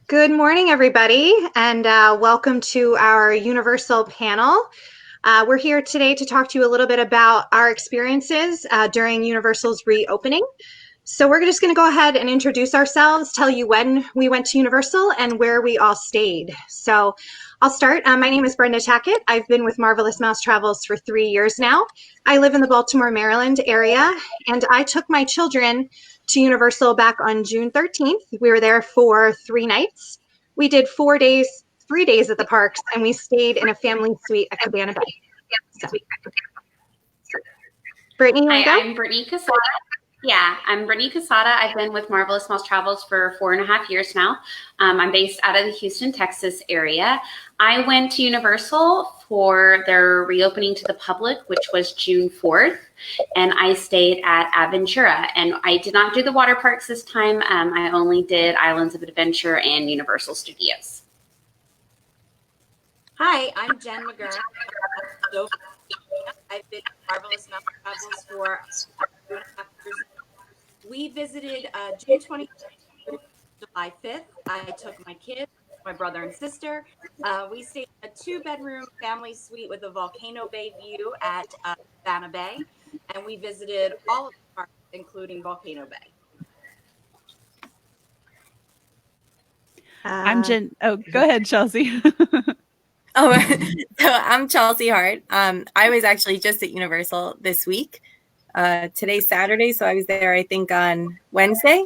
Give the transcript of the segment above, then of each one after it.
Good morning, everybody, and welcome to our Universal panel. We're here today to talk to you a little bit about our experiences during Universal's reopening. So we're just going to go ahead and introduce ourselves, tell you when we went to Universal and where we all stayed. So I'll start. My name is Brenda Tackett. I've been with Marvelous Mouse Travels for 3 years now. I live in the Baltimore, Maryland area, and I took my children to Universal back on June 13th. We were there for 3 nights. We did 4 days, 3 days at the parks, and we stayed in a family suite at Cabana Bay. So, Brittany, you want to go? I'm Brittany Casada. I'm Brittany Casada. I've been with Marvelous Mouse Travels for 4.5 years now. I'm based out of the Houston, Texas area. I went to Universal for their reopening to the public, which was June 4th, and I stayed at Aventura. And I did not do the water parks this time. I only did Islands of Adventure and Universal Studios. Hi, I'm Jen McGurk. I've been at Marvelous Mouse Travels for 2.5 years. We visited June 20th, July 5th. I took my kids, my brother and sister. We stayed in a 2-bedroom family suite with a Volcano Bay view at Cabana Bay, and we visited all of the parks, including Volcano Bay. I'm Jen. Oh, go ahead, Chelsea. So I'm Chelsea Hart. I was actually just at Universal this week. Today's Saturday, so I was there, I think, on Wednesday.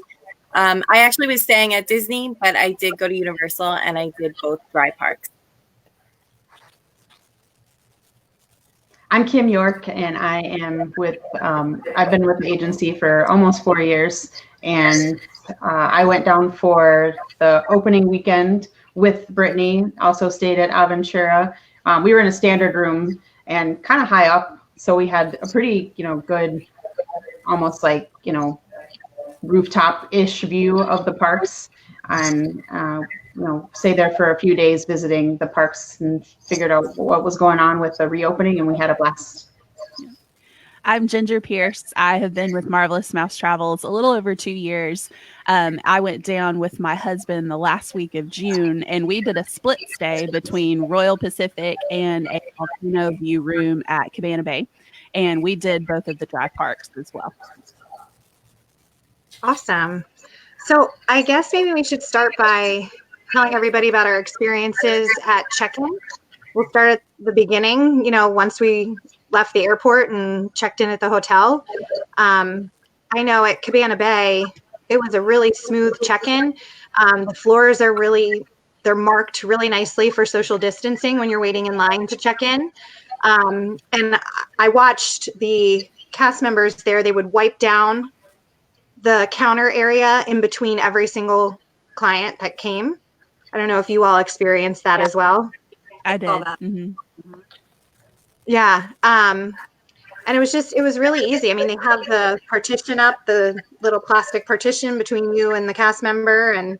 I actually was staying at Disney, but I did go to Universal, and I did both dry parks. I'm Kim York, and I am with, I've been with the agency for almost 4 years, and I went down for the opening weekend with Brittany, also stayed at Aventura. We were in a standard room and kind of high up, so we had a pretty, good, almost like, rooftop-ish view of the parks, and stay there for a few days visiting the parks and figured out what was going on with the reopening, and we had a blast. I'm Ginger Pierce. I have been with Marvelous Mouse Travels a little over 2 years. I went down with my husband the last week of June, and we did a split stay between Royal Pacific and a volcano view room at Cabana Bay, and we did both of the dry parks as well. Awesome. So I guess maybe we should start by telling everybody about our experiences at check-in. We'll start at the beginning, once we left the airport and checked in at the hotel. I know at Cabana Bay, it was a really smooth check-in. The floors are they're marked really nicely for social distancing when you're waiting in line to check in. And I watched the cast members there, they would wipe down the counter area in between every single client that came. I don't know if you all experienced that as well. I did. Mm-hmm. Yeah. And it was really easy. I mean, they have the partition up, the little plastic partition between you and the cast member, and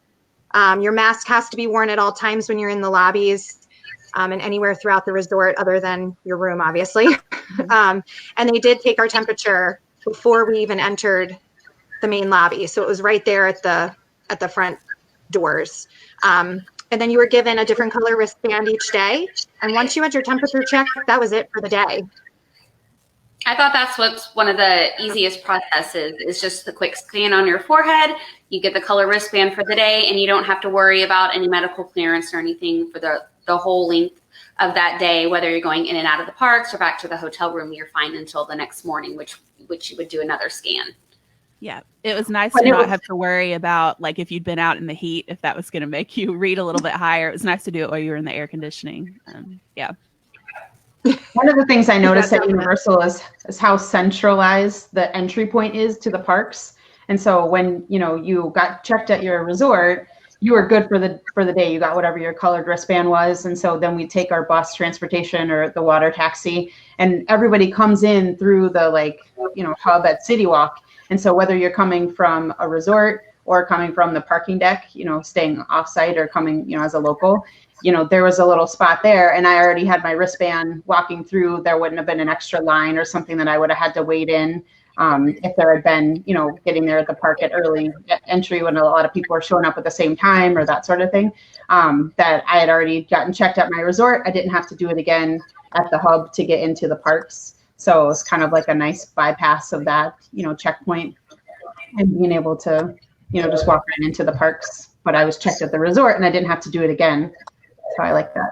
your mask has to be worn at all times when you're in the lobbies and anywhere throughout the resort other than your room, obviously. And they did take our temperature before we even entered the main lobby. So it was right there at the front doors. And then you were given a different color wristband each day. And once you had your temperature checked, that was it for the day. I thought that's what's one of the easiest processes is just the quick scan on your forehead. You get the color wristband for the day, and you don't have to worry about any medical clearance or anything for the whole length of that day, whether you're going in and out of the parks or back to the hotel room. You're fine until the next morning, which you would do another scan. Yeah, it was nice to not have to worry about, like, if you'd been out in the heat, if that was going to make you read a little bit higher. It was nice to do it while you were in the air conditioning. Yeah. One of the things I noticed at Universal is how centralized the entry point is to the parks. And so when, you got checked at your resort, you were good for the day. You got whatever your colored wristband was. And so then we take our bus transportation or the water taxi, and everybody comes in through the hub at City Walk. And so whether you're coming from a resort or coming from the parking deck, staying offsite or coming, as a local, there was a little spot there, and I already had my wristband walking through. There wouldn't have been an extra line or something that I would have had to wait in. if there had been, getting there at the park at early entry when a lot of people were showing up at the same time or that sort of thing, that I had already gotten checked at my resort. I didn't have to do it again at the hub to get into the parks. So it's kind of like a nice bypass of that, checkpoint, and being able to, just walk right into the parks. But I was checked at the resort and I didn't have to do it again. So I like that.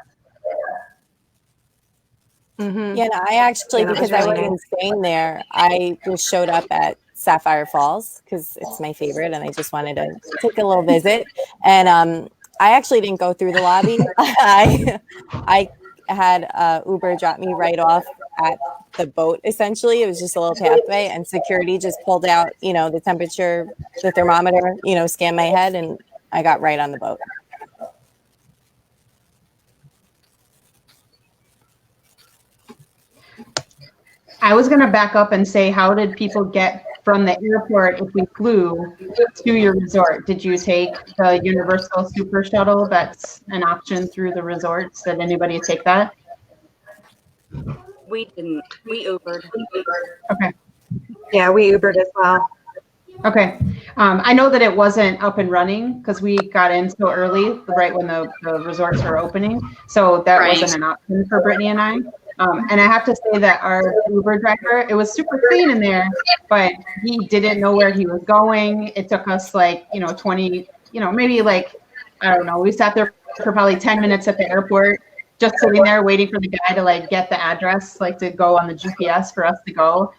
Mm-hmm. Yeah, no, I actually, because I wasn't staying there, I just showed up at Sapphire Falls because it's my favorite and I just wanted to take a little visit. And I actually didn't go through the lobby. I had Uber drop me right off at the boat, essentially. It was just a little pathway, and security just pulled out, the temperature, the thermometer, scanned my head, and I got right on the boat. I was going to back up and say, how did people get from the airport if we flew to your resort? Did you take the Universal Super Shuttle? That's an option through the resorts. Did anybody take that? We didn't. We Ubered. Okay. Yeah, we Ubered as well. Okay. I know that it wasn't up and running because we got in so early, right when the resorts were opening. So that wasn't an option for Brittany and I. And I have to say that our Uber driver, it was super clean in there, but he didn't know where he was going. It took us 20, maybe I don't know. We sat there for probably 10 minutes at the airport, just sitting there waiting for the guy to get the address, to go on the GPS for us to go.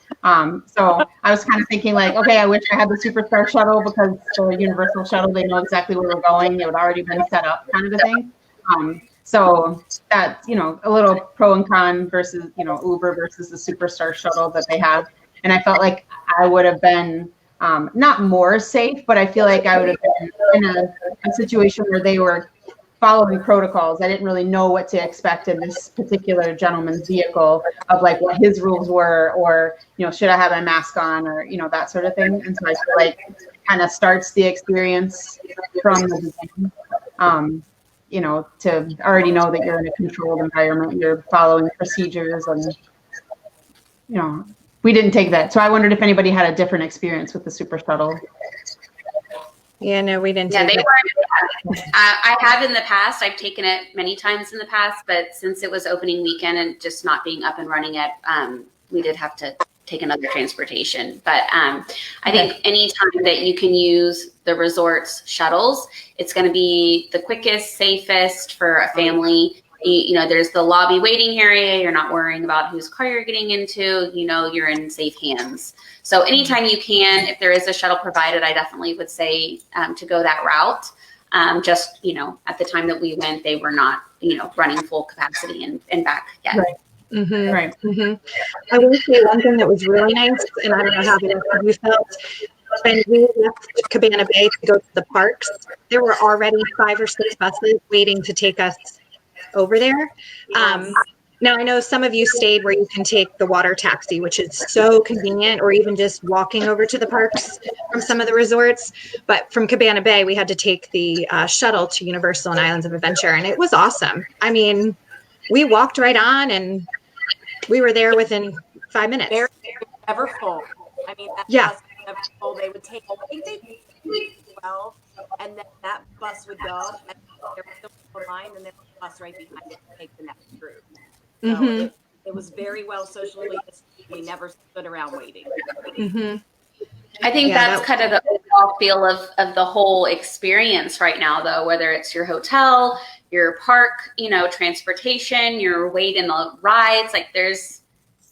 So I was kind of thinking okay, I wish I had the Superstar shuttle because the Universal shuttle, they know exactly where we're going. It would already been set up kind of a thing. So that's, a little pro and con versus, Uber versus the Superstar shuttle that they have. And I felt like I would have been not more safe, but I feel like I would have been in a situation where they were following protocols. I didn't really know what to expect in this particular gentleman's vehicle of what his rules were, or, should I have my mask on, or, that sort of thing. And so I feel like it kind of starts the experience from the beginning. To already know that you're in a controlled environment, you're following procedures, and, we didn't take that. So I wondered if anybody had a different experience with the Super Shuttle. Yeah, no, we didn't. Yeah, they were. I have in the past. I've taken it many times in the past, but since it was opening weekend and just not being up and running yet, we did have to take another transportation. But I think anytime that you can use the resort's shuttles, it's going to be the quickest, safest for a family. There's the lobby waiting area. You're not worrying about whose car you're getting into. You're in safe hands. So anytime you can, if there is a shuttle provided, I definitely would say to go that route. Just, at the time that we went, they were not, running full capacity and back yet. Right. Mm-hmm. Right. Mm-hmm. I will say one thing that was really nice, and I don't know how the rest of you felt, when we left Cabana Bay to go to the parks, there were already 5 or 6 buses waiting to take us over there. Yes. Now, I know some of you stayed where you can take the water taxi, which is so convenient, or even just walking over to the parks from some of the resorts. But from Cabana Bay, we had to take the shuttle to Universal and Islands of Adventure, and it was awesome. I mean, we walked right on, and we were there within 5 minutes. Very, never full. I mean, that Yeah. bus was never full. They would take, I think they did 12, and then that bus would go, and there was still a line, and then the bus right behind it to take the next group. So Mm-hmm. it was very well socially distanced. We never stood around waiting. Mm-hmm. I think that's kind of the overall feel of the whole experience right now, though, whether it's your hotel, your park, transportation, your wait in the rides, there's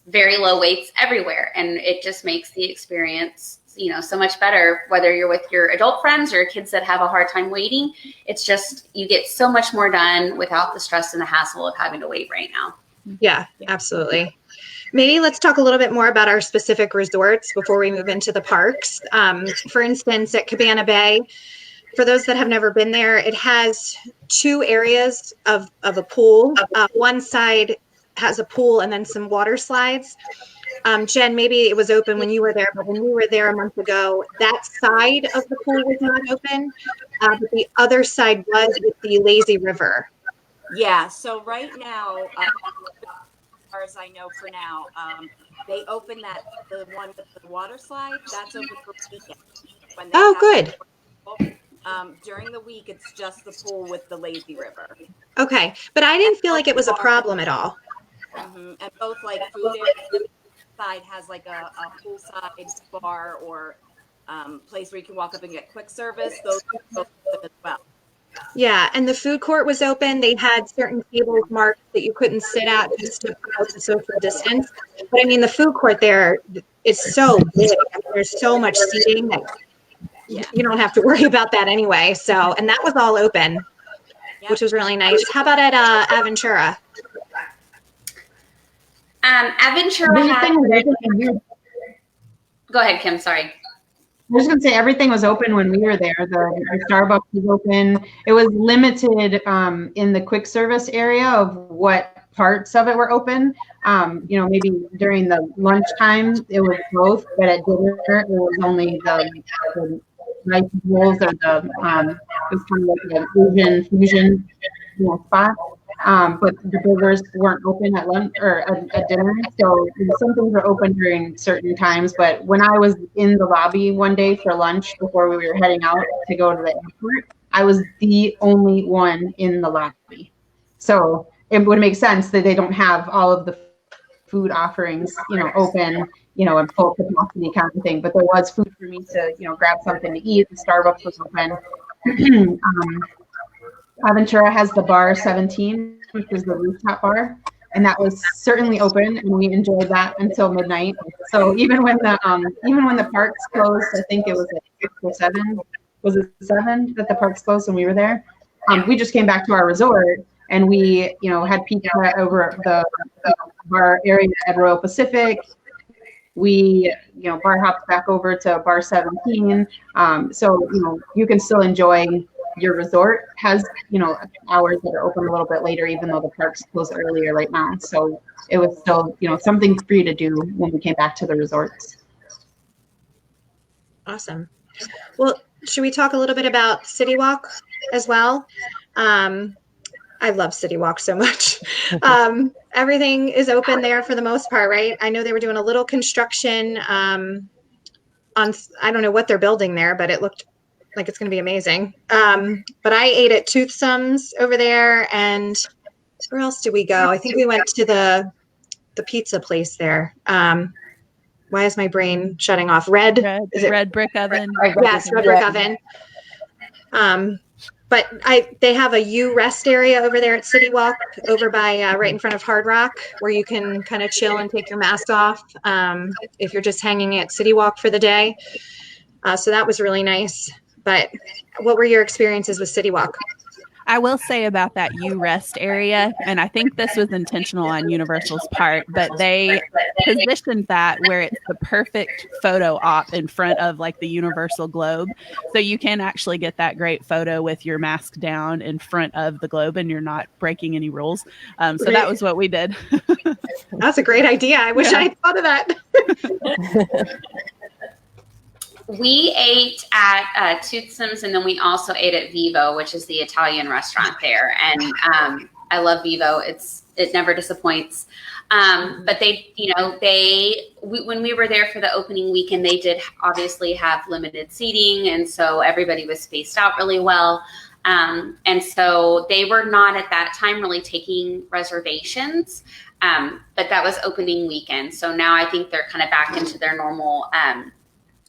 very low waits everywhere. And it just makes the experience, so much better, whether you're with your adult friends or kids that have a hard time waiting. It's just, you get so much more done without the stress and the hassle of having to wait right now. Yeah, absolutely. Maybe let's talk a little bit more about our specific resorts before we move into the parks. For instance, at Cabana Bay, for those that have never been there, it has 2 areas of a pool. One side has a pool and then some water slides. Jen, maybe it was open when you were there, but when we were there a month ago, that side of the pool was not open, but the other side was with the lazy river. Yeah. So right now, as far as I know for now, They open the one with the water slide. That's open for weekend. When they Oh, have good. During the week, it's just the pool with the lazy river. Okay, but I didn't feel like it was a problem at all. And both like food area side has like a poolside bar or place where you can walk up and get quick service. Those are both open as well. Yeah, and the food court was open. They had certain tables marked that you couldn't sit at just to promote the social distance. But I mean, the food court there is so big. I mean, there's so much seating that you don't have to worry about that anyway. So, and that was all open, which was really nice. How about at Aventura? Aventura had... Go ahead, Kim. Sorry. I was going to say everything was open when we were there. The Starbucks was open. It was limited in the quick service area of what parts of it were open. Maybe during the lunchtime it was both, but at dinner it was only the rice bowls or it was kind of like an Asian fusion spot. But the burgers weren't open at lunch or at dinner. So some things were open during certain times. But when I was in the lobby one day for lunch before we were heading out to go to the airport, I was the only one in the lobby. So it would make sense that they don't have all of the food offerings, open, in full capacity kind of thing. But there was food for me to, grab something to eat. The Starbucks was open. Aventura has the bar 17, which is the rooftop bar, and that was certainly open, and we enjoyed that until midnight. So even when the parks closed, I think it was at 6 or 7. Was it 7 that the parks closed when we were there? We just came back to our resort, and we had pizza over the bar area at Royal Pacific. We bar hopped back over to bar 17. So you can still enjoy. Your resort has, hours that are open a little bit later, even though the parks close earlier right now. So it was still, something for you to do when we came back to the resorts. Awesome. Well, should we talk a little bit about City Walk as well? I love City Walk so much. Everything is open there for the most part, right? I know they were doing a little construction on, I don't know what they're building there, but it looked like it's going to be amazing. But I ate at Toothsome's over there, and where else did we go? I think we went to the pizza place there. Why is my brain shutting off? Red Brick Oven. Yes, Red Brick Oven. But they have a U rest area over there at City Walk, over by right in front of Hard Rock, where you can kind of chill and take your mask off if you're just hanging at City Walk for the day. So that was really nice. But what were your experiences with City Walk? I will say about that U-Rest area, and I think this was intentional on Universal's part, but they positioned that where it's the perfect photo op in front of like the Universal globe. So you can actually get that great photo with your mask down in front of the globe and you're not breaking any rules. So that was what we did. That's a great idea. I wish I had thought of that. We ate at Toothsome's, and then we also ate at Vivo, which is the Italian restaurant there. And I love Vivo. It never disappoints. But when we were there for the opening weekend, they did obviously have limited seating, and so everybody was spaced out really well. And so they were not at that time really taking reservations, but that was opening weekend. So now I think they're kind of back into their normal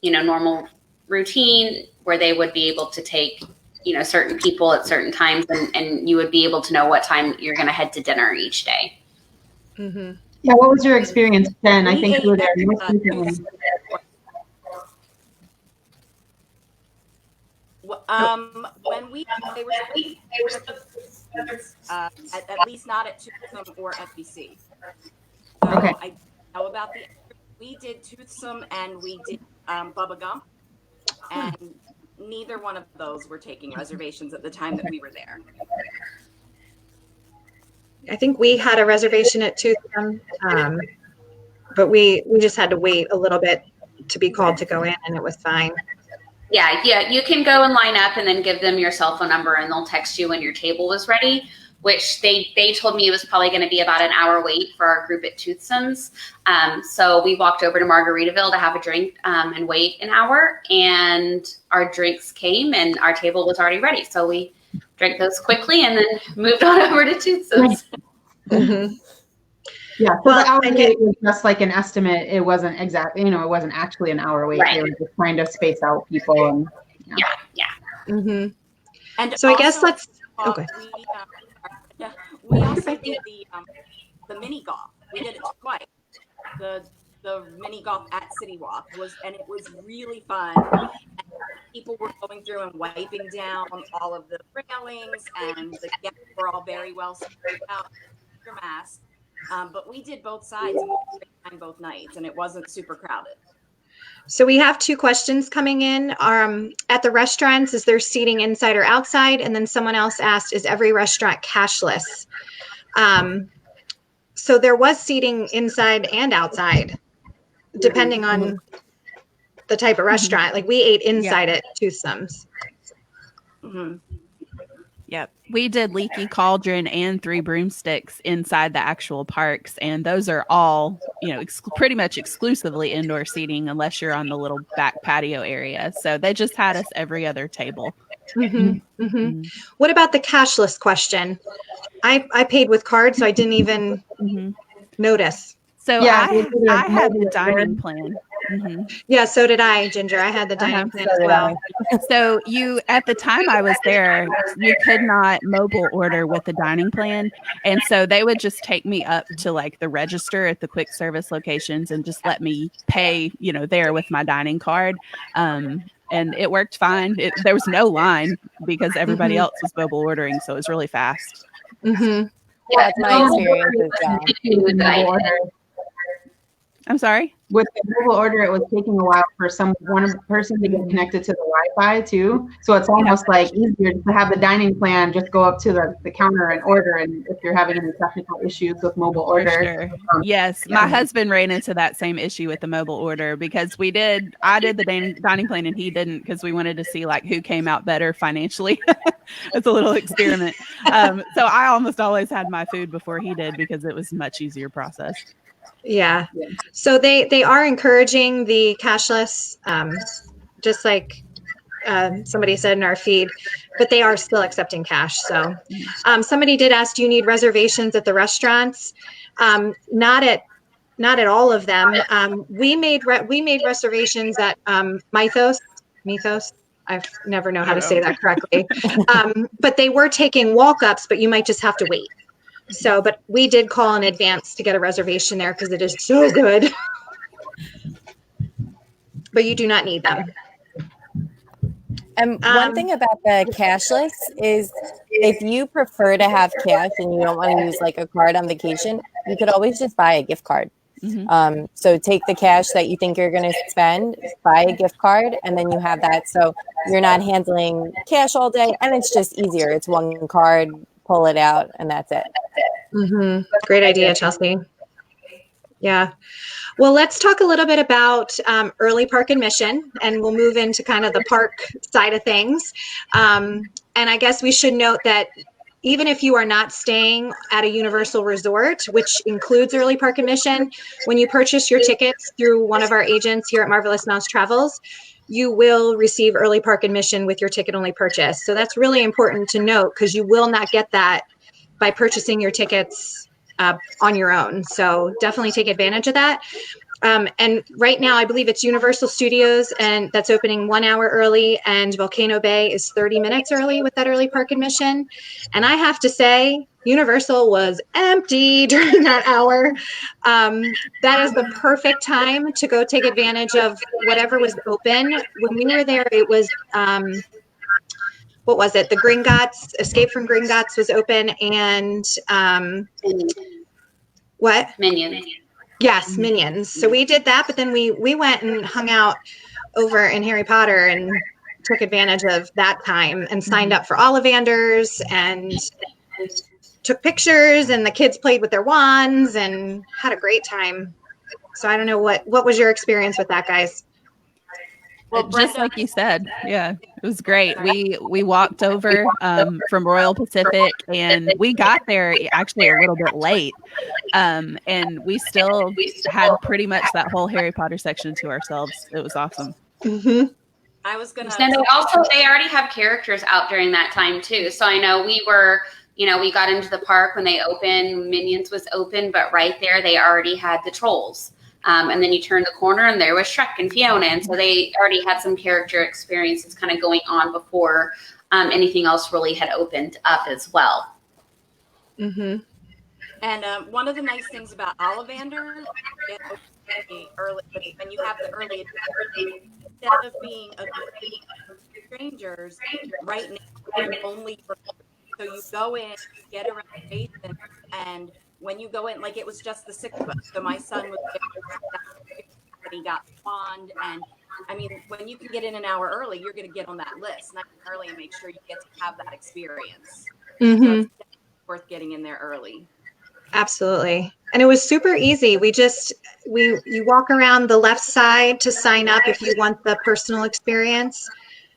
normal routine where they would be able to take, certain people at certain times, and you would be able to know what time you're going to head to dinner each day. Mm-hmm. Yeah. What was your experience, Jen? I think you were there most recently. When they were at least not at Toothsome or FBC. So okay. I know about we did Toothsome and we did Bubba Gump, and neither one of those were taking reservations at the time that we were there. I think we had a reservation at Toothsome, but we just had to wait a little bit to be called to go in, and it was fine. Yeah, you can go and line up and then give them your cell phone number, and they'll text you when your table was ready. which they told me it was probably going to be about an hour wait for our group at Toothsome's. So we walked over to Margaritaville to have a drink and wait an hour, and our drinks came and our table was already ready. So we drank those quickly and then moved on over to Toothsome's. Mm-hmm. Yeah, so the hour wait was just like an estimate. It wasn't exactly, it wasn't actually an hour wait. Right. They were just trying to space out people. And Yeah. Mm-hmm. And so I guess let's. Okay. We also did the mini golf. We did it twice. The mini golf at City Walk and it was really fun. And people were going through and wiping down all of the railings, and the guests were all very well spaced out their masks. But we did both sides and we had a great time both nights, and it wasn't super crowded. So we have two questions coming in. At the restaurants, is there seating inside or outside? And then someone else asked, is every restaurant cashless? So there was seating inside and outside, depending on the type of restaurant. Like we ate inside at Toothsome's. Mm-hmm. Yep. We did Leaky Cauldron and Three Broomsticks inside the actual parks. And those are all, pretty much exclusively indoor seating unless you're on the little back patio area. So they just had us every other table. Mm-hmm. Mm-hmm. What about the cashless question? I paid with card, so I didn't even notice. So yeah, I had the dining plan. Mm-hmm. Yeah, so did I, Ginger. I had the dining plan as well. So at the time I was there, you could not mobile order with the dining plan. And so they would just take me up to like the register at the quick service locations and just let me pay, there with my dining card. And it worked fine. There was no line because everybody else was mobile ordering. So it was really fast. Mm-hmm. Yeah, that's my experience as well. I'm sorry? With the mobile order, it was taking a while for one person to get connected to the Wi-Fi too. So it's almost like easier to have the dining plan, just go up to the counter and order. And if you're having any technical issues with mobile order. Sure. Yes. My husband ran into that same issue with the mobile order because I did the dining plan and he didn't, because we wanted to see like who came out better financially. It's a little experiment. So I almost always had my food before he did because it was a much easier process. Yeah. So they are encouraging the cashless, just like somebody said in our feed, but they are still accepting cash. So somebody did ask, do you need reservations at the restaurants? Not at all of them. We made reservations at Mythos. I never know how to say that correctly. But they were taking walk-ups, but you might just have to wait. So, but we did call in advance to get a reservation there because it is so good. But you do not need them. And one thing about the cashless is if you prefer to have cash and you don't want to use like a card on vacation, you could always just buy a gift card. Mm-hmm. So take the cash that you think you're going to spend, buy a gift card, and then you have that. So you're not handling cash all day, and it's just easier. It's one card, pull it out, and that's it. Mm-hmm. Great idea, Chelsea. Yeah. Well, let's talk a little bit about early park admission, and we'll move into kind of the park side of things. And I guess we should note that even if you are not staying at a Universal resort, which includes early park admission, when you purchase your tickets through one of our agents here at Marvelous Mouse Travels, you will receive early park admission with your ticket-only purchase. So that's really important to note because you will not get that by purchasing your tickets on your own. So definitely take advantage of that. And right now, I believe it's Universal Studios, and that's opening 1 hour early, and Volcano Bay is 30 minutes early with that early park admission. And I have to say, Universal was empty during that hour. That is the perfect time to go take advantage of whatever was open. When we were there, it was, what was it? The Gringotts, Escape from Gringotts was open, and what? Minions. Yes, Minions. So we did that, but then we went and hung out over in Harry Potter and took advantage of that time and signed up for Ollivanders and took pictures, and the kids played with their wands and had a great time. So I don't know what was your experience with that, guys? Well, just Brenda, like you said, yeah, it was great. We walked over from Royal Pacific, and we got there actually a little bit late, and we still had pretty much that whole Harry Potter section to ourselves. It was awesome. Mm-hmm. I was gonna. And they already have characters out during that time too. So I know we got into the park when they opened. Minions was open, but right there they already had the trolls. And then you turn the corner and there was Shrek and Fiona. And so they already had some character experiences kind of going on before anything else really had opened up as well. Mm-hmm. And one of the nice things about Ollivander, early, when you have the early, instead of being a strangers, right now only so you go in, get around Jason, and when you go in, like it was just the 6 of us. So my son was there, and he got wand, and I mean, when you can get in an hour early, you're going to get on that list nice and early and make sure you get to have that experience. Mm-hmm. So it's worth getting in there early. Absolutely. And it was super easy. You walk around the left side to sign up if you want the personal experience.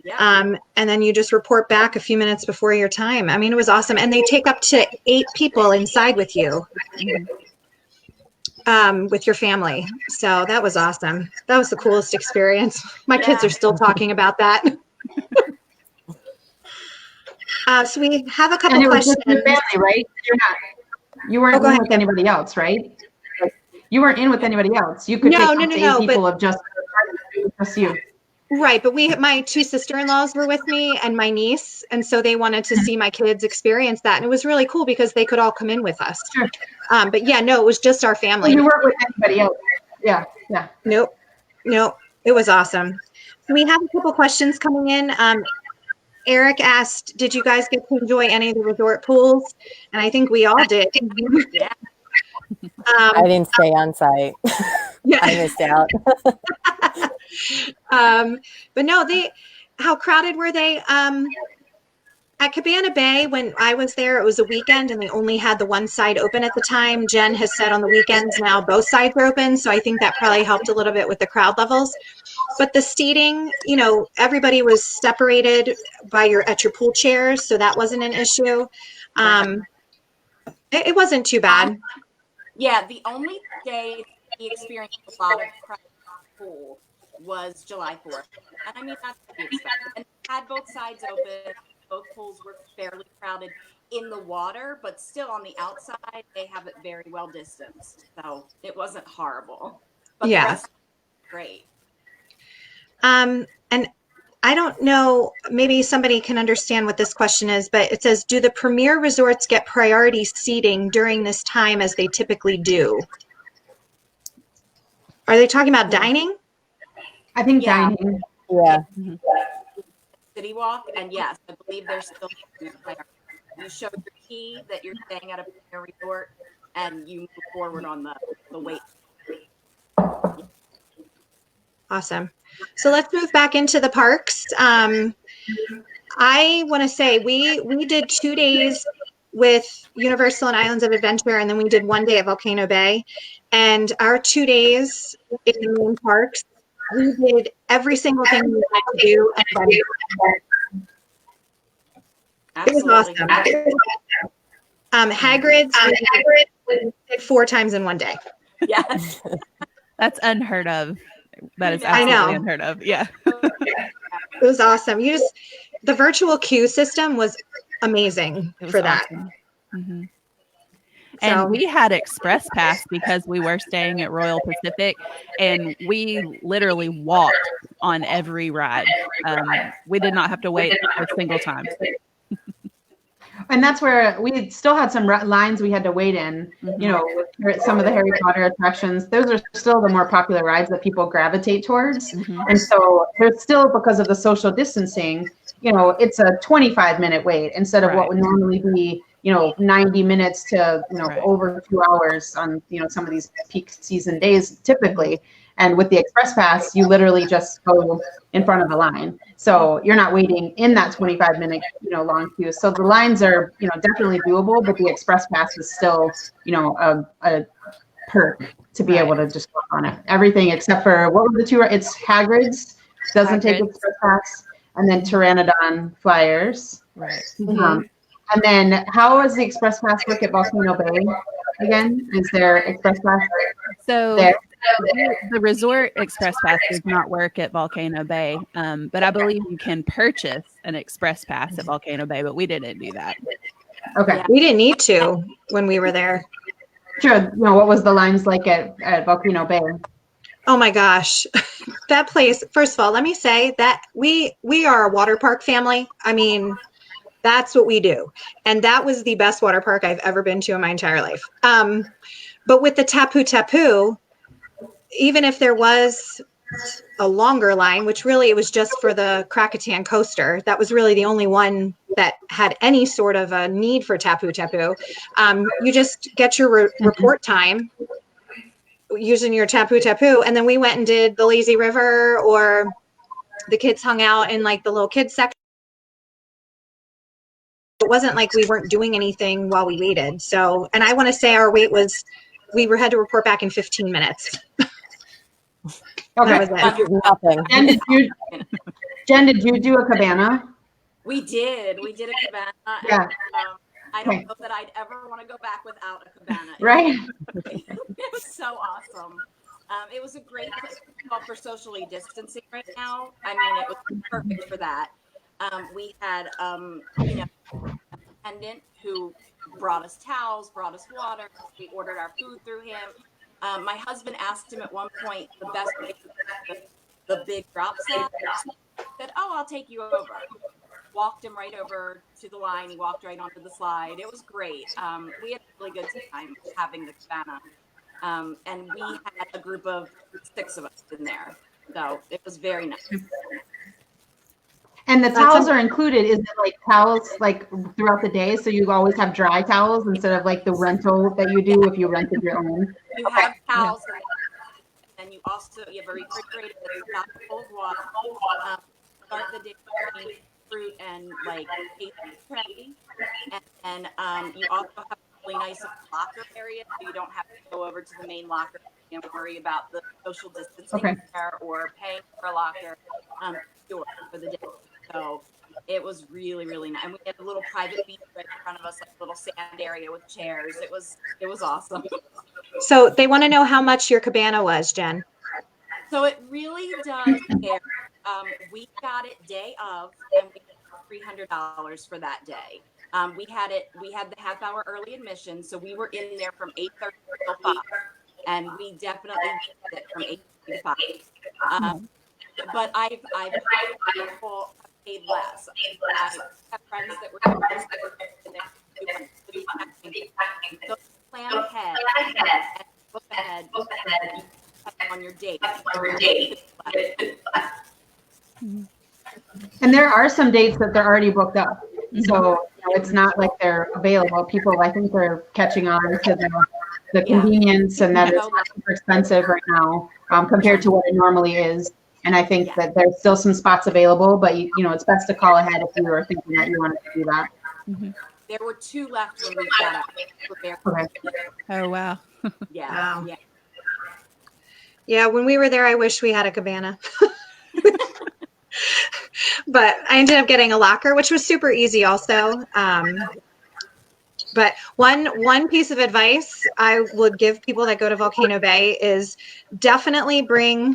Yeah. And then you just report back a few minutes before your time. I mean, it was awesome. And they take up to 8 people inside with you, with your family. So that was awesome. That was the coolest experience. My kids are still talking about that. So we have a couple questions. Your family, right? You weren't in with anybody else, right? You weren't in with anybody else. You could take up to 8 people of just you. Right, but my 2 sister-in-laws were with me and my niece, and so they wanted to see my kids experience that, and it was really cool because they could all come in with us. Sure. But yeah, no, it was just our family. Well, you weren't with anybody else. Yeah. Nope, it was awesome. So we have a couple questions coming in. Eric asked, did you guys get to enjoy any of the resort pools? And I think we all did. Yeah. I didn't stay on site. Yeah. I missed out. But no, how crowded were they? At Cabana Bay, when I was there, it was a weekend and they only had the one side open at the time. Jen has said on the weekends now both sides are open. So I think that probably helped a little bit with the crowd levels. But the seating, everybody was separated at your pool chairs. So that wasn't an issue. It wasn't too bad. Yeah, the only day we experienced a lot of crowd at the pool was July 4th. And I mean, that's to be expected. And we had both sides open. Both pools were fairly crowded in the water, but still on the outside, they have it very well distanced. So it wasn't horrible. But the rest was great. And I don't know, maybe somebody can understand what this question is, but it says, do the premier resorts get priority seating during this time as they typically do? Are they talking about dining? I think dining. Yeah. City Walk, and yes, I believe there's still you show your key that you're staying at a premier resort, and you move forward on the wait. Awesome. So let's move back into the parks. I want to say we did 2 days with Universal and Islands of Adventure, and then we did 1 day at Volcano Bay. And our 2 days in the main parks, we did every single thing we had to do. It was awesome. Hagrid's, we did 4 times in 1 day. Yes. That's unheard of. That is absolutely unheard of. Yeah. It was awesome. The virtual queue system was amazing for that. Awesome. Mm-hmm. And we had Express Pass because we were staying at Royal Pacific, and we literally walked on every ride. We did not have to wait a single time. And that's where we still had some lines we had to wait in, with some of the Harry Potter attractions. Those are still the more popular rides that people gravitate towards. Mm-hmm. And so there's still, because of the social distancing, it's a 25-minute wait instead of what would normally be, 90 minutes to, over 2 hours on, some of these peak season days typically. And with the Express Pass, you literally just go in front of the line. So you're not waiting in that 25-minute, long queue. So the lines are, definitely doable, but the Express Pass is still, a perk to be able to just work on it. Everything except for, what were the 2? It's Hagrid's doesn't take Hybrids. Express Pass, and then Pteranodon flyers. Right. And then how does the Express Pass work at Volcano Bay again? Is there Express Pass So there? the resort express pass does not work at Volcano Bay, but I believe you can purchase an express pass at Volcano Bay, but we didn't do that. Okay. Yeah. We didn't need to when we were there. Sure. You know, what was the lines like at Volcano Bay? Oh my gosh. That place, first of all, let me say that we are a water park family. I mean, that's what we do. And that was the best water park I've ever been to in my entire life. But with the Tapu Tapu, even if there was a longer line, which really it was just for the Krakatoa coaster, that was really the only one that had any sort of a need for Tapu Tapu. You just get your report time using your Tapu Tapu, and then we went and did the lazy river, or the kids hung out in like the little kids section. It wasn't like we weren't doing anything while we waited. So, and I want to say our wait was, we had to report back in 15 minutes. Okay. That was it. Nothing. Jen, did you do a cabana? We did a cabana. Yeah. And, I don't know that I'd ever want to go back without a cabana. Right. It was so awesome. It was a great place for socially distancing right now. I mean, it was perfect for that. We had, you know, an attendant who brought us towels, brought us water. We ordered our food through him. My husband asked him at one point the best way to the big drop slide. He said, "Oh, I'll take you over." Walked him right over to the line. He walked right onto the slide. It was great. We had a really good time having the cabana. And we had a group of 6 of us in there. So it was very nice. And the towels are included. Is it like towels like throughout the day? So you always have dry towels instead of like the rental that you do if you rented your own? You have towels, and you also you have a refrigerator that's not full of water. Start the day with fruit and like pastry, and you also have a really nice locker area, so you don't have to go over to the main locker and worry about the social distancing there or paying for a locker for the day. So it was really, really nice. And we had a little private beach right in front of us, like a little sand area with chairs. It was awesome. So they want to know how much your cabana was, Jen. So it really does vary. We got it day of, and we got $300 for that day. We had the half-hour early admission, so we were in there from 8:30 till 5, and we definitely did it from 8 to 5. But I've had people paid less. I have friends that were in there. So plan ahead and book ahead on your date. And there are some dates that they're already booked up. So it's not like they're available. People, I think they're catching on to the convenience and that it's not super expensive right now compared to what it normally is. And I think that there's still some spots available, but you know, it's best to call ahead if you were thinking that you wanted to do that. There were 2 left when we got out. Okay. Oh, wow. Yeah. Wow. Yeah. Yeah, when we were there, I wish we had a cabana. But I ended up getting a locker, which was super easy also. But one piece of advice I would give people that go to Volcano Bay is definitely bring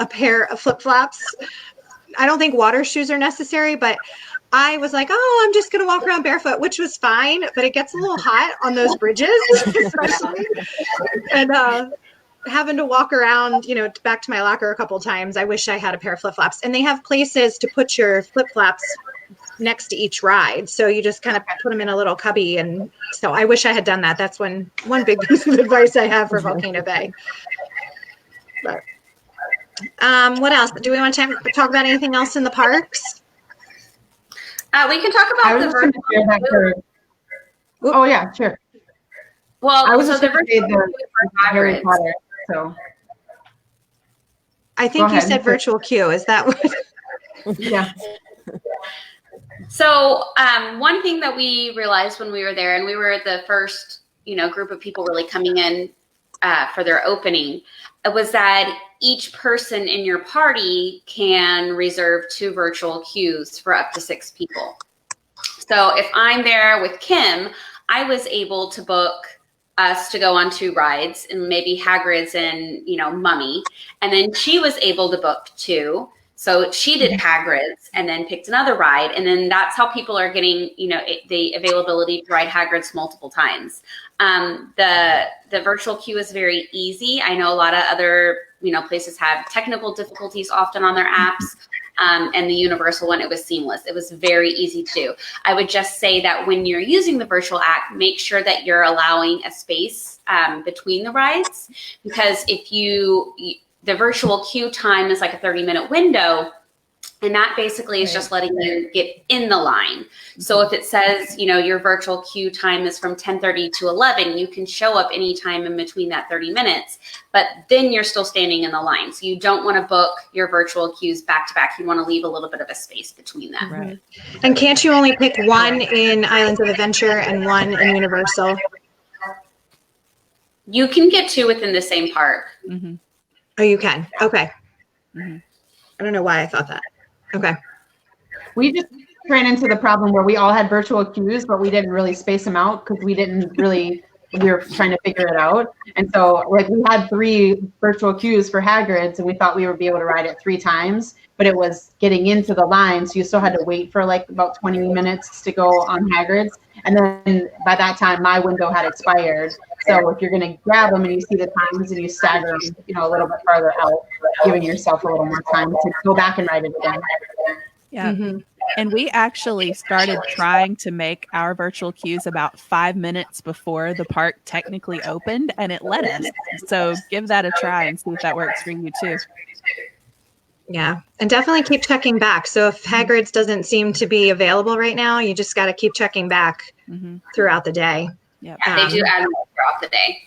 a pair of flip-flops. I don't think water shoes are necessary, but I was like, oh, I'm just going to walk around barefoot, which was fine, but it gets a little hot on those bridges, especially. And having to walk around, you know, back to my locker a couple of times. I wish I had a pair of flip-flops. And they have places to put your flip-flops next to each ride. So you just kind of put them in a little cubby. And so I wish I had done that. That's one big piece of advice I have for Volcano Bay. But what else? Do we want to talk about anything else in the parks? We can talk about the virtual. Oh yeah, sure. Well, I was so just the going to say virtual the Harry Potter. So I think you said virtual queue. Is that what? Yeah. So one thing that we realized when we were there, and we were the first, group of people really coming in for their opening, was that each person in your party can reserve 2 virtual queues for up to 6 people. So if I'm there with Kim, I was able to book us to go on 2 rides, and maybe Hagrid's and, Mummy. And then she was able to book 2. So she did Hagrid's and then picked another ride. And then that's how people are getting, the availability to ride Hagrid's multiple times. The virtual queue is very easy. I know a lot of other, places have technical difficulties often on their apps. And the Universal one, it was seamless. It was very easy to do. I would just say that when you're using the virtual app, make sure that you're allowing a space between the rides, because if the virtual queue time is like a 30-minute window, and that basically is just letting you get in the line. So if it says, your virtual queue time is from 10:30 to 11, you can show up anytime in between that 30 minutes, but then you're still standing in the line. So you don't want to book your virtual queues back to back. You want to leave a little bit of a space between them. Right. And can't you only pick one in Islands of Adventure and one in Universal? You can get 2 within the same park. Mm-hmm. Oh, you can. Okay. Mm-hmm. I don't know why I thought that. Okay. We just ran into the problem where we all had virtual queues, but we didn't really space them out because we were trying to figure it out. And so we had 3 virtual queues for Hagrid's, and we thought we would be able to ride it 3 times, but it was getting into the line. So you still had to wait for about 20 minutes to go on Hagrid's. And then by that time, my window had expired. So if you're going to grab them and you see the times and you stagger them, a little bit farther out, giving yourself a little more time to go back and ride it again. Yeah. Mm-hmm. And we actually started trying to make our virtual queues about 5 minutes before the park technically opened, and it let us. So give that a try and see if that works for you too. Yeah. And definitely keep checking back. So if Hagrid's doesn't seem to be available right now, you just got to keep checking back throughout the day. Yep. Yeah, they do add more throughout the day.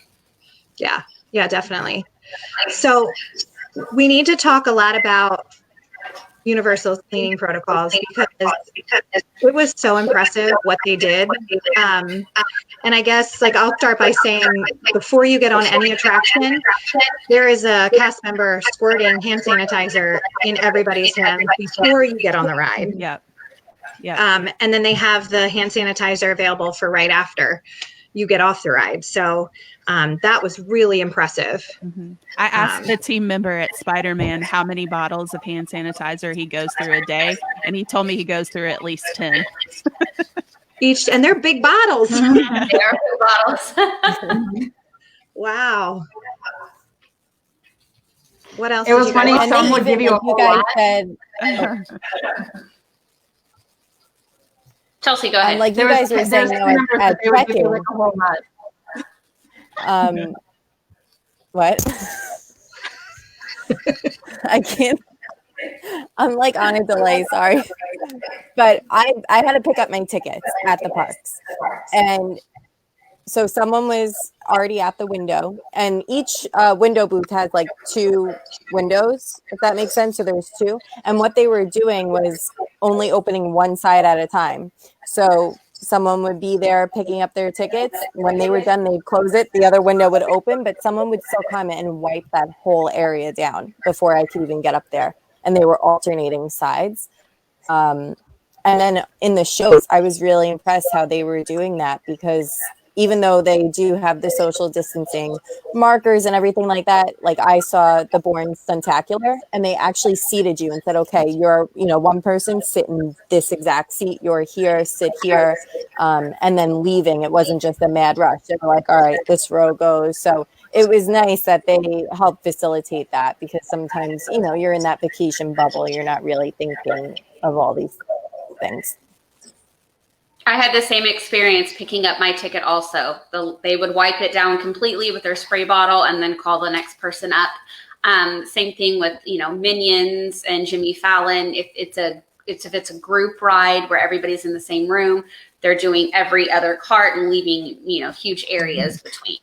Yeah. Yeah, definitely. So we need to talk a lot about Universal's cleaning protocols because it was so impressive what they did. And I guess I'll start by saying before you get on any attraction, there is a cast member squirting hand sanitizer in everybody's hands before you get on the ride. Yep. Yeah. And then they have the hand sanitizer available for right after you get off the ride. So that was really impressive. Mm-hmm. I asked a team member at Spider-Man how many bottles of hand sanitizer he goes through a day, and he told me he goes through at least 10. Each, and they're big bottles. They are big bottles. Wow. What else? It was funny. Some would give you a whole lot. Said, Chelsea, go ahead. like you guys were saying, at trekking. Like a whole lot. What? I can't. I'm on a delay, sorry. But I had to pick up my tickets at the parks. And so someone was already at the window, and each window booth has 2 windows, if that makes sense. So there's 2. And what they were doing was only opening one side at a time. So someone would be there picking up their tickets. When they were done, they'd close it. The other window would open, but someone would still come and wipe that whole area down before I could even get up there. And they were alternating sides. And then in the shows, I was really impressed how they were doing that, because even though they do have the social distancing markers and everything like that, I saw the Bourne Stuntacular, and they actually seated you and said, okay, you're, one person, sit in this exact seat, you're here, sit here, and then leaving. It wasn't just a mad rush. They were like, all right, this row goes. So it was nice that they helped facilitate that, because sometimes, you're in that vacation bubble. You're not really thinking of all these things. I had the same experience picking up my ticket also. They would wipe it down completely with their spray bottle and then call the next person up. Same thing with, Minions and Jimmy Fallon. If it's a group ride where everybody's in the same room, they're doing every other cart and leaving, huge areas between.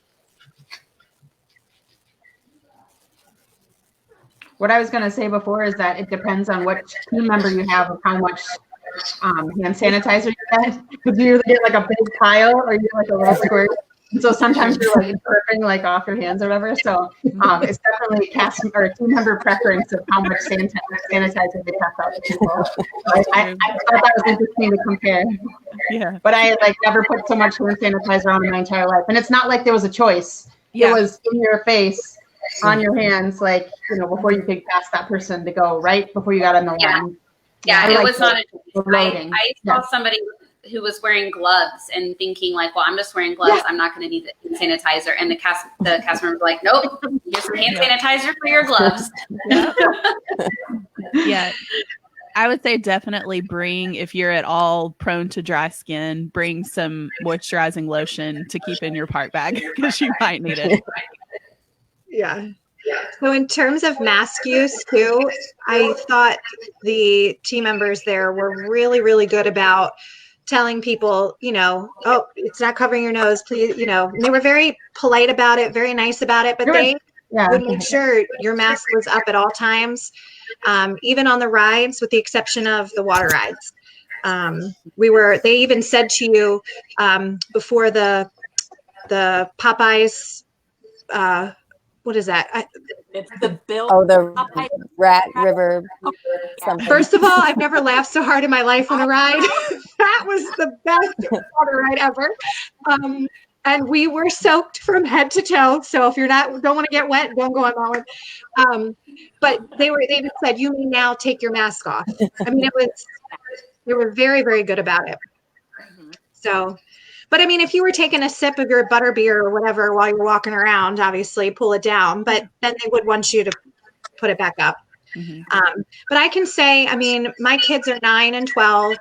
What I was going to say before is that it depends on what team member you have of how much hand sanitizer you get. Because you either get a big pile or you get a little squirt. And so sometimes you're like burping like off your hands or whatever. So it's definitely cast or team member preference of how much sanitizer they pass out to people. So I thought that was interesting to compare. Yeah. But I like never put so much hand sanitizer on in my entire life. And it's not like there was a choice. Yeah. It was in your face, on your hands, like, before you could pass that person to go, right before you got on the line. Yeah, it was not a loading. I saw somebody who was wearing gloves and thinking like, well, I'm just wearing gloves. I'm not going to need the hand sanitizer. And the cast member was like, nope, here's some hand sanitizer for your gloves. Yeah. I would say definitely bring, if you're at all prone to dry skin, bring some moisturizing lotion to keep in your park bag because you might need it. Yeah. So in terms of mask use too, I thought the team members there were really, really good about telling people, oh, it's not covering your nose, please, and they were very polite about it, very nice about it, but they would make sure your mask was up at all times, even on the rides, with the exception of the water rides. They even said to you before the Popeyes, what is that? It's the bill. Oh, the Rat River something. First of all, I've never laughed so hard in my life on a ride. That was the best water ride ever. And we were soaked from head to toe. So if don't want to get wet, don't go on that one. But they even said, you may now take your mask off. I mean, they were very, very good about it. So, but I mean, if you were taking a sip of your butterbeer or whatever while you're walking around, obviously pull it down, but then they would want you to put it back up. But I can say, I mean, my kids are 9 and 12,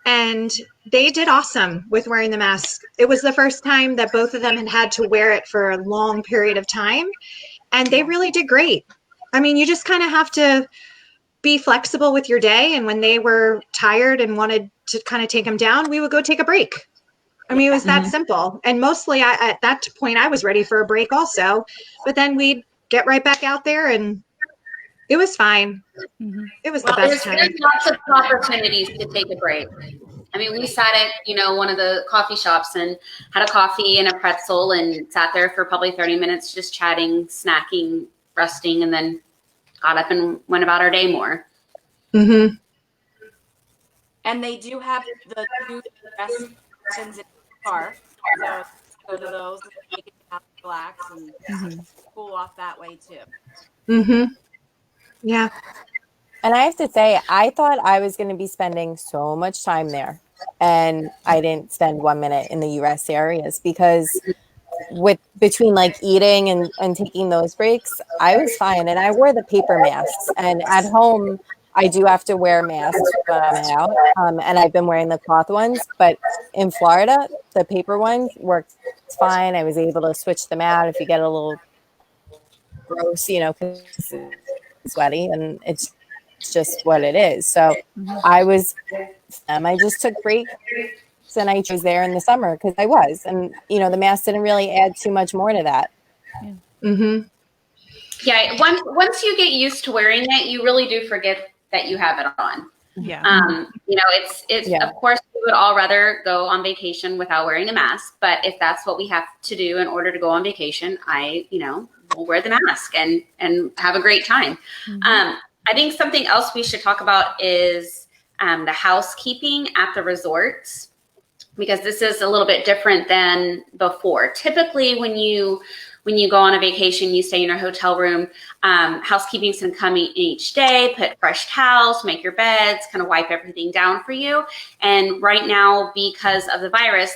and they did awesome with wearing the mask. It was the first time that both of them had to wear it for a long period of time, and they really did great. I mean, you just kind of have to be flexible with your day, and when they were tired and wanted to kind of take them down, we would go take a break. I mean, it was that simple. And mostly at that point, I was ready for a break also, but then we'd get right back out there and it was fine. It was the best time. There's lots of opportunities to take a break. I mean, we sat at, one of the coffee shops and had a coffee and a pretzel and sat there for probably 30 minutes, just chatting, snacking, resting, and then got up and went about our day more. And they do have the 2 rest sessions in the car. So go to those and take it down, relax, and cool off that way too. Yeah. And I have to say, I thought I was going to be spending so much time there, and I didn't spend 1 minute in the U.S. areas because between like eating and taking those breaks, I was fine. And I wore the paper masks, and at home, I do have to wear masks when I'm out. And I've been wearing the cloth ones, but in Florida, the paper ones worked fine. I was able to switch them out if you get a little gross, because it's sweaty, and it's just what it is. So I just took breaks, and I was there in the summer because I was, and the mask didn't really add too much more to that. Yeah, once you get used to wearing it, you really do forget that you have it on. It's of course we would all rather go on vacation without wearing a mask, but if that's what we have to do in order to go on vacation, we'll wear the mask and have a great time. I think something else we should talk about is the housekeeping at the resorts, because this is a little bit different than before. Typically, when you go on a vacation, you stay in a hotel room, housekeeping's going to come in each day, put fresh towels, make your beds, kind of wipe everything down for you. And right now, because of the virus,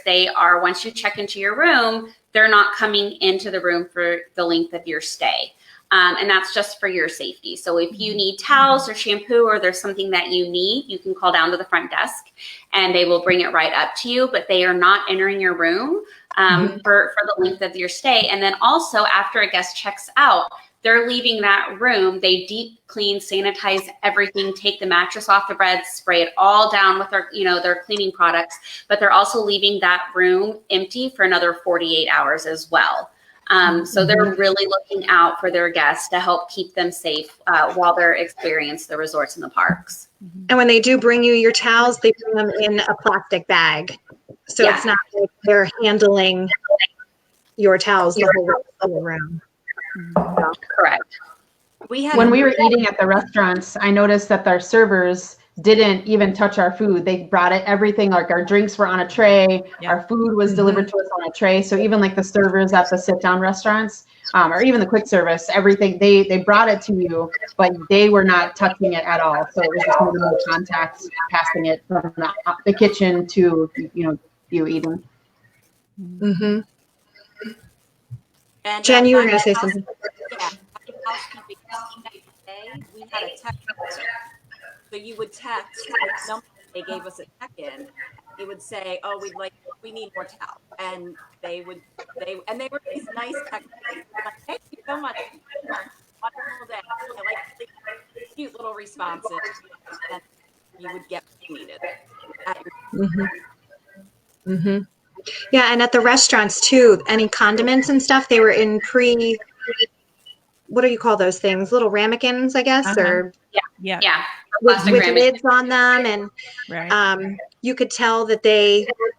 once you check into your room, they're not coming into the room for the length of your stay. And that's just for your safety. So if you need towels or shampoo, or there's something that you need, you can call down to the front desk and they will bring it right up to you, but they are not entering your room for the length of your stay. And then also after a guest checks out, they're leaving that room. They deep clean, sanitize everything, take the mattress off the bed, spray it all down with their cleaning products, but they're also leaving that room empty for another 48 hours as well. So they're really looking out for their guests to help keep them safe while they're experiencing the resorts and the parks. And when they do bring you your towels, they bring them in a plastic bag. So it's not like they're handling your towels the whole way around. Correct. When we were eating at the restaurants, I noticed that their servers didn't even touch our food. They brought it, everything, like our drinks were on a tray, our food was delivered to us on a tray. So even like the servers at the sit-down restaurants, or even the quick service, everything, they brought it to you, but they were not touching it at all. So it was just minimal contact, passing it from the kitchen to, you eating. Mm-hmm. And Jen, you were going to say something. Yeah, housekeeping day, we had a text. So you would text the number they gave us a check-in. You would say, "Oh, we need more towels," and they were these nice text. Like, "Thank you so much. Wonderful day." I like really cute little responses, and you would get what you needed. Mm-hmm. Yeah, and at the restaurants too, any condiments and stuff, they were in what do you call those things? Little ramekins, I guess, or yeah, with lids on them, and you could tell that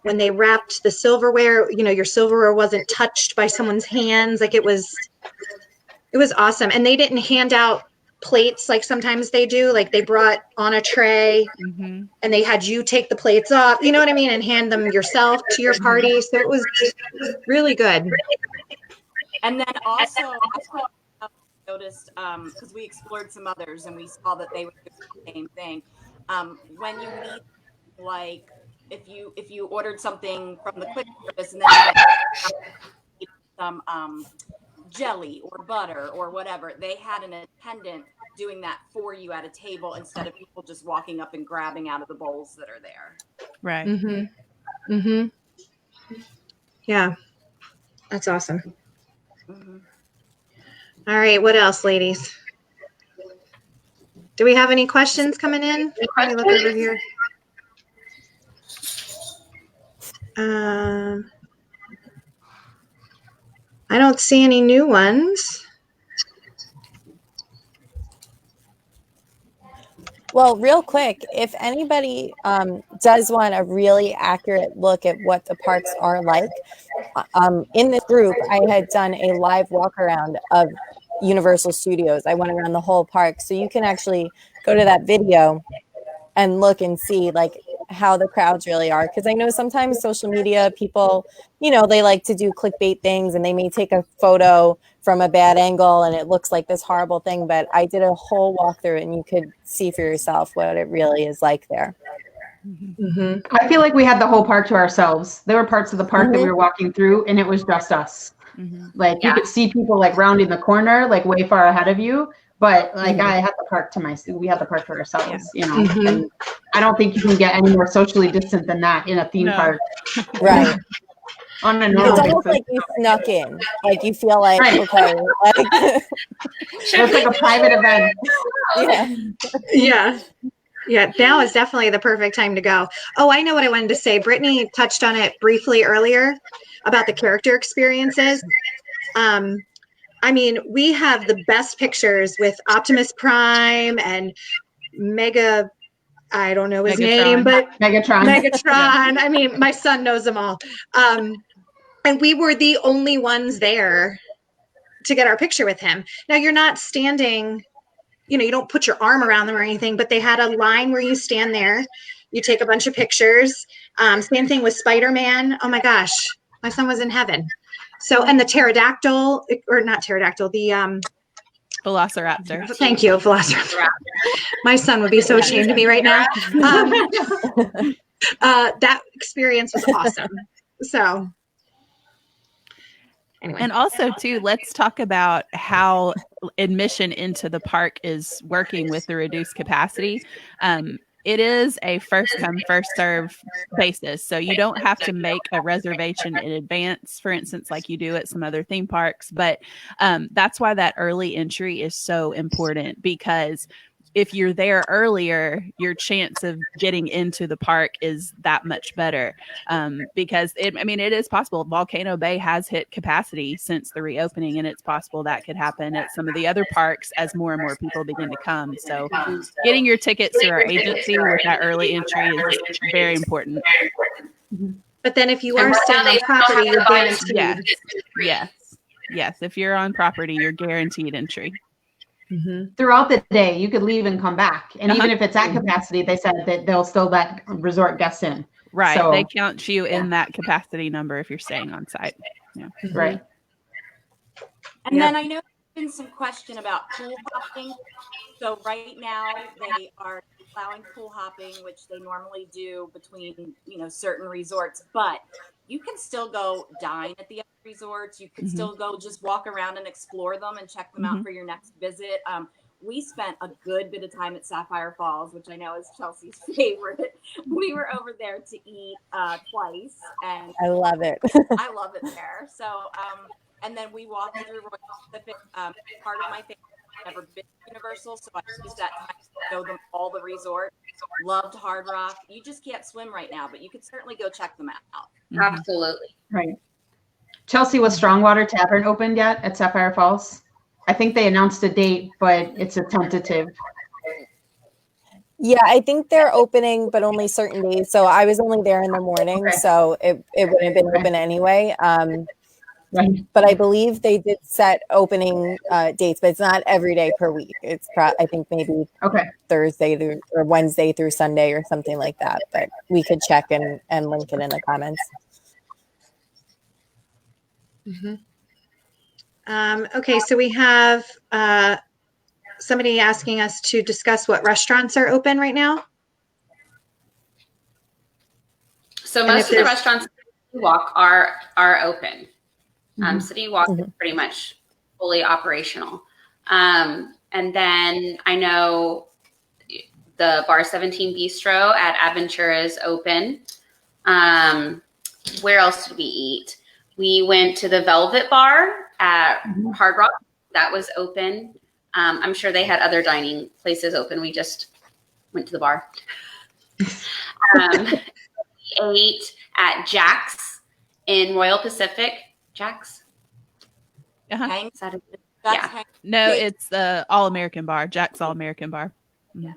when they wrapped the silverware, your silverware wasn't touched by someone's hands. Like it was awesome, and they didn't hand out plates like sometimes they do. Like they brought on a tray. Mm-hmm. And they had you take the plates off, you know what I mean, and hand them yourself to your party. So it was really good. And then also, I noticed, because we explored some others and we saw that they were doing the same thing. When you leave, like if you ordered something from the quick service and then you some jelly or butter or whatever, they had an attendant doing that for you at a table instead of people just walking up and grabbing out of the bowls that are there. Right. Mm-hmm. Mm-hmm. Yeah. That's awesome. Mm-hmm. All right. What else, ladies? Do we have any questions coming in? Let me look over here. I don't see any new ones. Well, real quick, if anybody does want a really accurate look at what the parks are like, in this group, I had done a live walk around of Universal Studios. I went around the whole park. So you can actually go to that video and look and see like how the crowds really are. Because I know sometimes social media people, they like to do clickbait things and they may take a photo from a bad angle and it looks like this horrible thing. But I did a whole walkthrough and you could see for yourself what it really is like there. Mm-hmm. I feel like we had the whole park to ourselves. There were parts of the park that we were walking through and it was just us. Mm-hmm. Like you could see people like rounding the corner, like way far ahead of you. But like I had the park we had the park to ourselves, and I don't think you can get any more socially distant than that in a theme park. Right. On a It's normal almost like you snuck in. Like you feel like, okay. Like it's like a private event. Yeah, now is definitely the perfect time to go. Oh, I know what I wanted to say. Brittany touched on it briefly earlier about the character experiences. I mean, we have the best pictures with Optimus Prime and I don't know his name, but Megatron. I mean, my son knows them all. And we were the only ones there to get our picture with him. Now, you're not standing, you don't put your arm around them or anything, but they had a line where you stand there, you take a bunch of pictures. Same thing with Spider-Man. Oh my gosh, my son was in heaven. So, and the pterodactyl, or not pterodactyl, the Velociraptor. Thank you, Velociraptor. My son would be so ashamed of me right now. That experience was awesome. So, anyway. And also, too, let's talk about how admission into the park is working with the reduced capacity. It is a first come, first serve basis. So you don't have to make a reservation in advance, for instance, like you do at some other theme parks. But that's why that early entry is so important, because if you're there earlier, your chance of getting into the park is that much better. Because it is possible. Volcano Bay has hit capacity since the reopening, and it's possible that could happen at some of the other parks as more and more people begin to come. So getting your tickets through our agency with that early entry is very important. But then if you are staying on property, you're guaranteed. Yes. If you're on property, you're guaranteed entry. Mm-hmm. Throughout the day, you could leave and come back. And even if it's at capacity, they said that they'll still let resort guests in. Right. So, they count you in that capacity number if you're staying on site. Yeah. Right. And then I know there's been some question about pool hopping. So right now they are allowing pool hopping, which they normally do between, certain resorts, but you can still go dine at the other resorts. You can still go just walk around and explore them and check them out for your next visit. We spent a good bit of time at Sapphire Falls, which I know is Chelsea's favorite. We were over there to eat twice, and I love it. I love it there. So, and then we walked through Royal Pacific. Part of my family has never been to Universal, so I used that time to show them all the resorts. Loved Hard Rock. You just can't swim right now, but you could certainly go check them out. Absolutely. Right. Chelsea, was Strongwater Tavern opened yet at Sapphire Falls? I think they announced a date, but it's a tentative. Yeah, I think they're opening, but only certain days. So I was only there in the morning, so it wouldn't have been open anyway. But I believe they did set opening dates, but it's not every day per week. It's I think maybe Thursday or Wednesday through Sunday or something like that. But we could check and link it in the comments. Okay, so we have somebody asking us to discuss what restaurants are open right now. So most of the restaurants in City Walk are open. City Walk is pretty much fully operational. And then I know the Bar 17 Bistro at Aventura is open. Where else did we eat? We went to the Velvet Bar at Hard Rock. That was open. I'm sure they had other dining places open. We just went to the bar. We ate at Jack's in Royal Pacific. Jack's? Uh-huh. Yeah. No, it's the All-American Bar. Jack's All-American Bar. Yeah.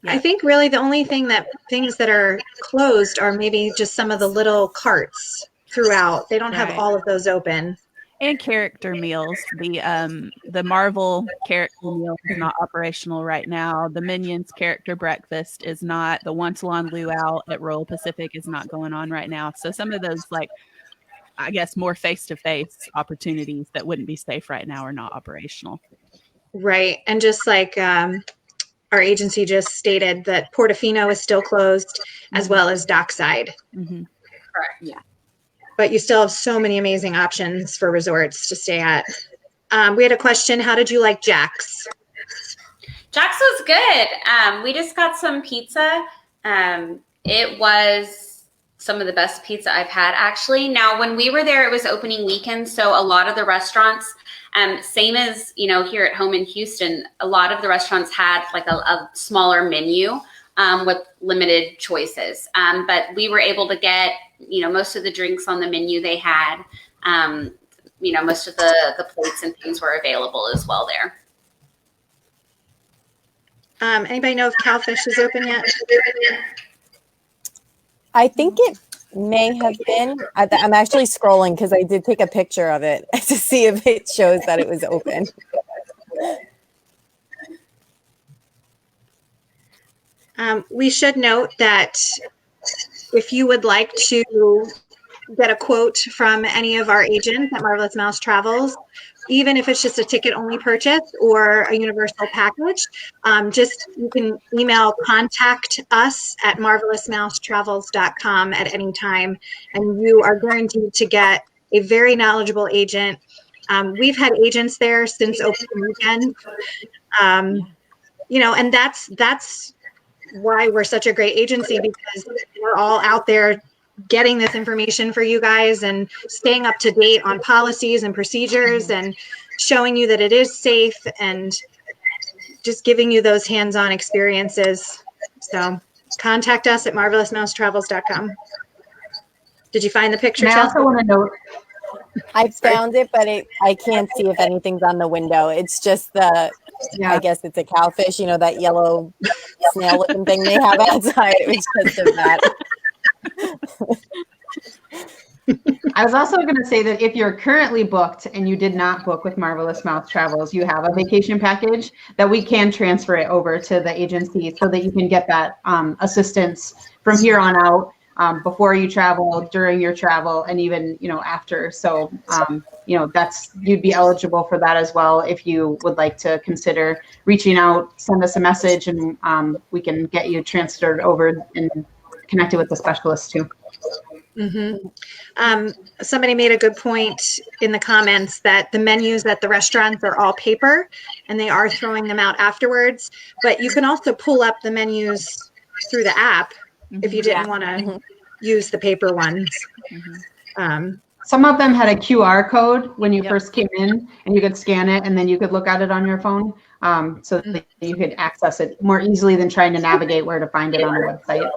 I think really the only things that are closed are maybe just some of the little carts throughout. They don't have all of those open. And character meals. The Marvel character meal is not operational right now. The Minions character breakfast is not. The One-to-One Luau at Royal Pacific is not going on right now. So some of those, I guess, more face-to-face opportunities that wouldn't be safe right now are not operational. Right. And just like our agency just stated that Portofino is still closed as well as Dockside. Correct. Yeah. But you still have so many amazing options for resorts to stay at. We had a question. How did you like Jack's? Jack's was good. We just got some pizza. It was some of the best pizza I've had, actually. Now, when we were there, it was opening weekend. So a lot of the restaurants, same as, here at home in Houston, a lot of the restaurants had a smaller menu with limited choices. But we were able to get, most of the drinks on the menu they had. Most of the plates and things were available as well there. Anybody know if Cowfish is open yet? I think it may have been. I'm actually scrolling because I did take a picture of it to see if it shows that it was open. We should note that if you would like to get a quote from any of our agents at Marvelous Mouse Travels, even if it's just a ticket-only purchase or a universal package, you can email contact us at marvelousmousetravels.com at any time, and you are guaranteed to get a very knowledgeable agent. We've had agents there since opening weekend, and that's why we're such a great agency, because we're all out there getting this information for you guys and staying up to date on policies and procedures and showing you that it is safe and just giving you those hands-on experiences. So contact us at marvelousmousetravels.com. Did you find the picture? I also want to note. I found it, but I can't see if anything's on the window. It's just I guess it's a cowfish, that yellow snail looking thing they have outside. It was just of that. I was also going to say that if you're currently booked and you did not book with Marvelous Mouth Travels, you have a vacation package that we can transfer it over to the agency so that you can get that assistance from here on out, before you travel, during your travel, and even, after. So, you'd be eligible for that as well if you would like to consider reaching out. Send us a message, and we can get you transferred over and connected with the specialist too. Somebody made a good point in the comments that the menus at the restaurants are all paper and they are throwing them out afterwards, but you can also pull up the menus through the app if you didn't want to use the paper ones. Some of them had a QR code when you first came in, and you could scan it and then you could look at it on your phone, so that you could access it more easily than trying to navigate where to find it on a website.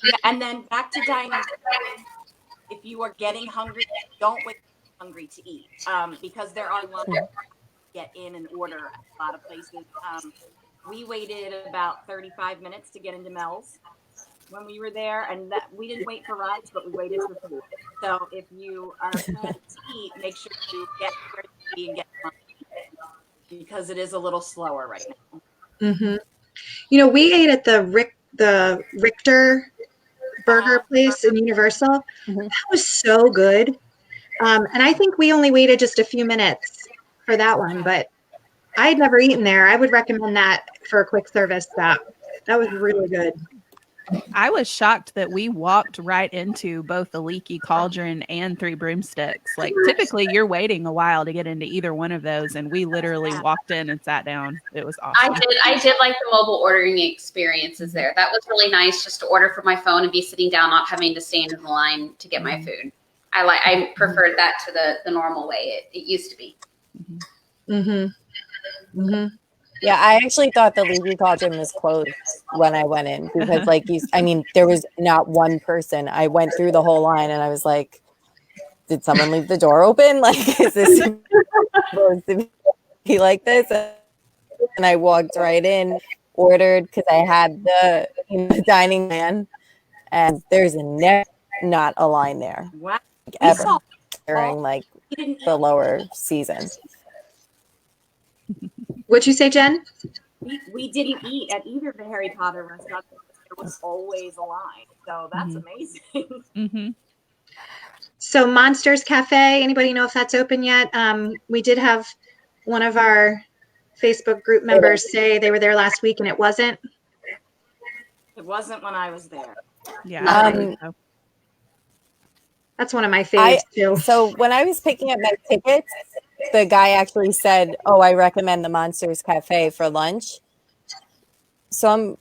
Yeah, and then back to dining. If you are getting hungry, don't wait hungry to eat, because there are lines to get in and order at a lot of places. We waited about 35 minutes to get into Mel's when we were there, and we didn't wait for rides, but we waited for food. So if you are planning to eat, make sure you get where you eat and get hungry, because it is a little slower right now. We ate at the Richter burger place in Universal. That was so good. And I think we only waited just a few minutes for that one, but I had never eaten there. I would recommend that for a quick service. That was really good. I was shocked that we walked right into both the Leaky Cauldron and Three Broomsticks. Like, typically you're waiting a while to get into either one of those, and we literally walked in and sat down. It was awesome. I did like the mobile ordering experiences there. That was really nice, just to order from my phone and be sitting down, not having to stand in the line to get my food. I preferred that to the normal way it used to be. Yeah, I actually thought the Leaky Cauldron was closed when I went in, because there was not one person. I went through the whole line and I was like, did someone leave the door open? Like, is this supposed to be like this? And I walked right in, ordered, because I had the dining plan, and there's not a line there. Wow. Ever during the lower season. What'd you say, Jen? We didn't eat at either of the Harry Potter restaurants. There was always a line. So that's amazing. So Monsters Cafe, anybody know if that's open yet? We did have one of our Facebook group members say they were there last week and it wasn't. It wasn't when I was there. Yeah. That's one of my favorites too. So when I was picking up my tickets, the guy actually said, "Oh, I recommend the Monsters Cafe for lunch." So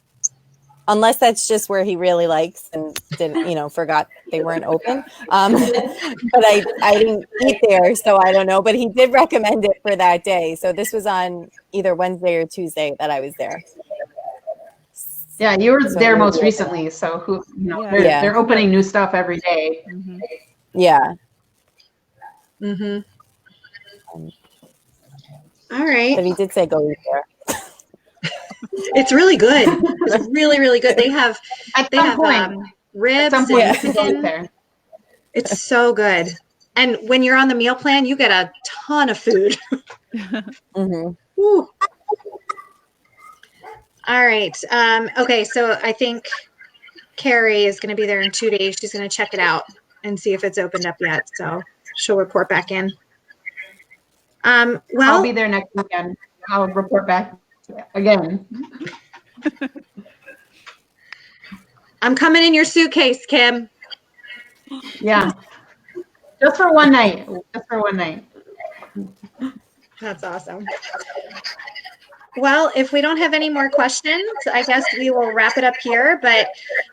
unless that's just where he really likes and didn't, forgot they weren't open. But I didn't eat there, so I don't know. But he did recommend it for that day. So this was on either Wednesday or Tuesday that I was there. Yeah, you were there most recently, so they're opening new stuff every day. Yeah. All right. But he did say go eat there. It's really good. It's really, really good. They have ribs and chicken. It's so good. And when you're on the meal plan, you get a ton of food. Woo. All right. Okay, so I think Carrie is going to be there in 2 days. She's going to check it out and see if it's opened up yet. So she'll report back in. I'll be there next weekend. I'll report back again. I'm coming in your suitcase, Kim. Yeah. Just for one night. That's awesome. Well, if we don't have any more questions, I guess we will wrap it up here. But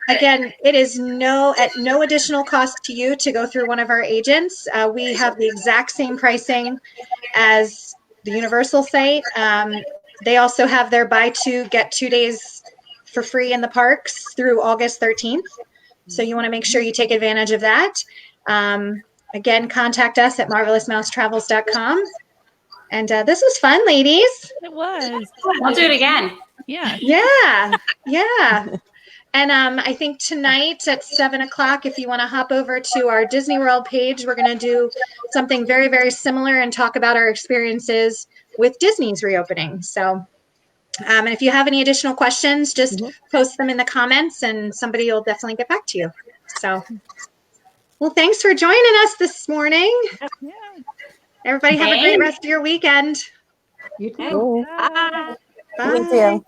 again, it is at no additional cost to you to go through one of our agents. We have the exact same pricing as the Universal site. They also have their buy 2, get 2 days for free in the parks through August 13th. So you want to make sure you take advantage of that. Again, contact us at marvelousmousetravels.com. And this was fun, ladies. It was. We'll do it again. Yeah. Yeah. And I think tonight at 7 o'clock, if you want to hop over to our Disney World page, we're going to do something very, very similar and talk about our experiences with Disney's reopening. So, and if you have any additional questions, just post them in the comments and somebody will definitely get back to you. So, well, thanks for joining us this morning. Yeah. Everybody have a great rest of your weekend. You too. Cool. Bye. Bye. Thank you.